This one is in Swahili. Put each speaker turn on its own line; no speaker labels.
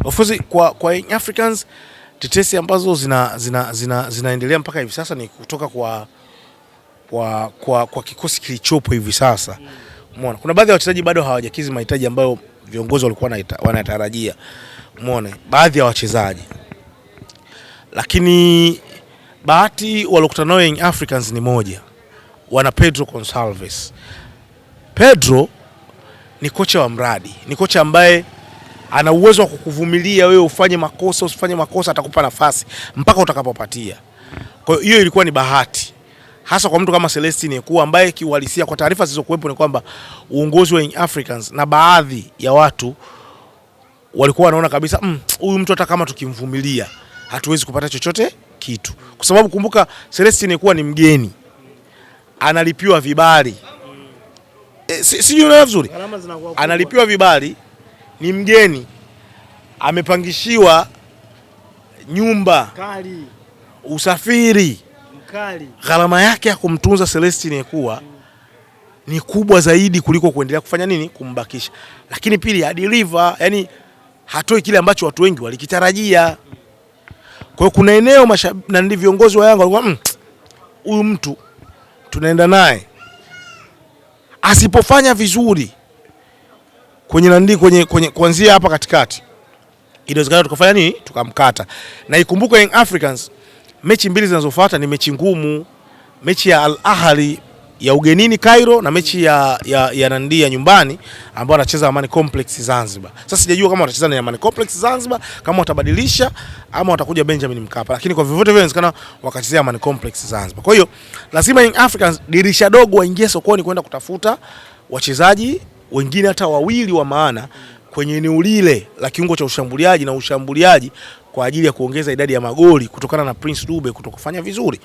Of course kwa Young Africans tetesi ambazo zinaendelea mpaka hivi sasa ni kutoka kwa kikosi kilichopo hivi sasa. Umeona? Kuna baadhi ya wachezaji bado hawajakizi mahitaji ambayo viongozi walikuwa wanatarajia. Umeona? Baadhi ya wachezaji. Lakini bahati walokutana nao Young Africans ni moja. Wana Pedro Gonçalves. Pedro ni kocha wa mradi. Ni kocha ambaye ana uwezo wa kukuvumilia wewe ufanye makosa usifanye makosa, atakupa nafasi mpaka utakapopatia. Kwa hiyo ilikuwa ni bahati. Hasa kwa mtu kama Celestine Ekua ambaye kiuhalisia kwa taarifa zilizokuwepo ni kwamba uongozi wa Young Africans na baadhi ya watu walikuwa wanaona kabisa huyu mtu hata kama tukimvumilia hatuwezi kupata chochote kitu. Kwa sababu kumbuka Celestine Ekua ni mgeni. Analipiwa vibali. Sijui unaelewa vizuri. Analipiwa vibali, ni mgeni, amepangishiwa nyumba kali, usafiri mkali. Gharama yake ya kumtunza Celestine Ekua ni kubwa zaidi kuliko kuendelea kufanya nini, kumbakisha. Lakini pili adeliver, yani hatoi kile ambacho watu wengi walikitarajia. Kwa hiyo kuna eneo na ndivyo viongozi wa Yanga walikuwa huyu mtu tunaenda naye asipofanya vizuri kwenye kuanzia hapa katikati, inawezekana tukafanya nini, tukamkata. Na ikumbuke Young Africans mechi mbili zinazofuata ni mechi ngumu, mechi ya Al Ahly ya ugenini Cairo na mechi ya Nandia nyumbani ambao wanacheza Amani Complex Zanzibar. Sasa sijajua kama watacheza na Amani Complex Zanzibar, kama watabadilisha ama watakuja Benjamin Mkapa, lakini kwa vyovyote vile inawezekana wakachezea Amani Complex Zanzibar. Kwa hiyo lazima Young Africans dirisha dogo waingie sokoni kwenda kutafuta wachezaji wengine hata wawili wa maana kwenye eneo lile la kiungo cha ushambuliaji na ushambuliaji kwa ajili ya kuongeza idadi ya magoli kutokana na Prince Dube kutokufanya vizuri.